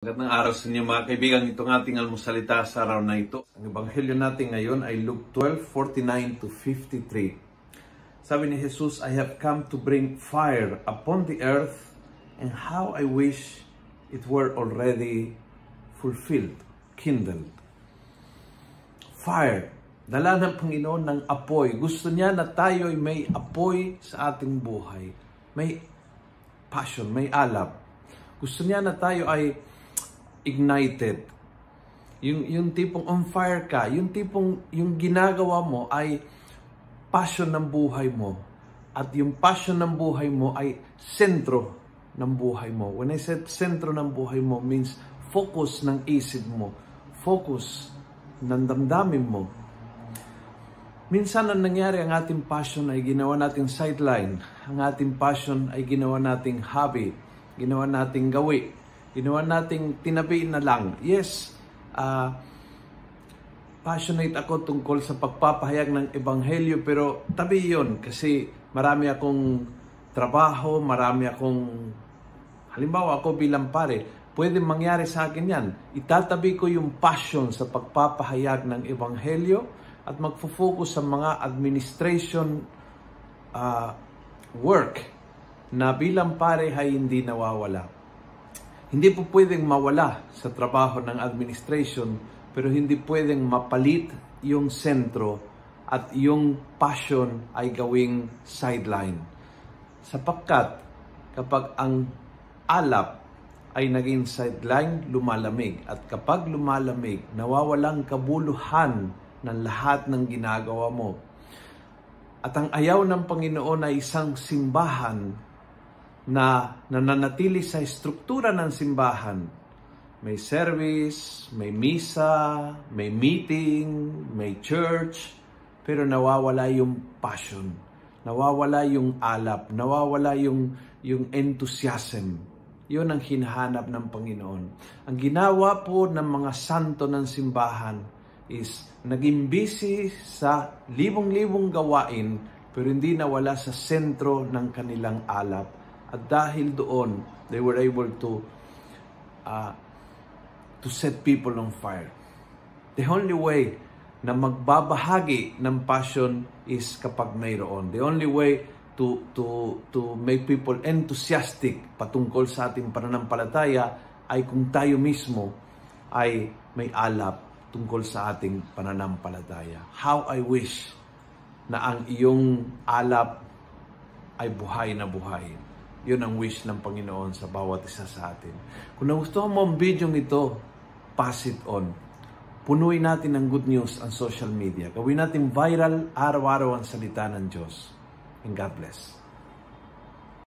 Magandang araw sa inyo mga kaibigan. Itong ating almusalita sa araw na ito. Ang ebanghelyo natin ngayon ay Luke 12:49 to 53. Sabi ni Jesus, I have come to bring fire upon the earth, and how I wish it were already fulfilled, kindled. Fire. Dala ng Panginoon ng apoy. Gusto niya na tayo ay may apoy sa ating buhay. May passion, may alab. Gusto niya na tayo ay ignited. Yung tipong on fire ka, yung tipong yung ginagawa mo ay passion ng buhay mo. At yung passion ng buhay mo ay sentro ng buhay mo. When I said sentro ng buhay mo means focus ng isip mo, focus ng damdamin mo. Minsan ang nangyari, ang ating passion ay ginawa nating sideline. Ang ating passion ay ginawa nating hobby, ginawa nating gawi. Ginawa nating tinabi na lang. Yes, passionate ako tungkol sa pagpapahayag ng ebanghelyo, pero tabi yon kasi marami akong trabaho, marami akong, halimbawa ako bilang pare, pwede mangyari sa akin yan. Itatabi ko yung passion sa pagpapahayag ng ebanghelyo at magfo-focus sa mga administration work na bilang pare ay hindi nawawala. Hindi po pwedeng mawala sa trabaho ng administration, pero hindi pwedeng mapalit yung sentro at yung passion ay gawing sideline. Sapagkat kapag ang alap ay naging sideline, lumalamig. At kapag lumalamig, nawawalang kabuluhan ng lahat ng ginagawa mo. At ang ayaw ng Panginoon ay isang simbahan na nananatili sa struktura ng simbahan. May service, may misa, may meeting, may church, pero nawawala yung passion, nawawala yung alap, nawawala yung enthusiasm. Yun ang hinahanap ng Panginoon. Ang ginawa po ng mga santo ng simbahan is naging busy sa libong-libong gawain, pero hindi nawala sa sentro ng kanilang alap. At dahil doon, they were able to set people on fire. The only way na magbabahagi ng passion is kapag mayroon. The only way to make people enthusiastic patungkol sa ating pananampalataya ay kung tayo mismo ay may alap tungkol sa ating pananampalataya. How I wish na ang iyong alap ay buhay na buhay. Yun ang wish ng Panginoon sa bawat isa sa atin. Kung nagustuhan mo ang video ito, pass it on. Punuin natin ng good news ang social media. Gawin natin viral araw-araw ang salita ng Diyos. And God bless.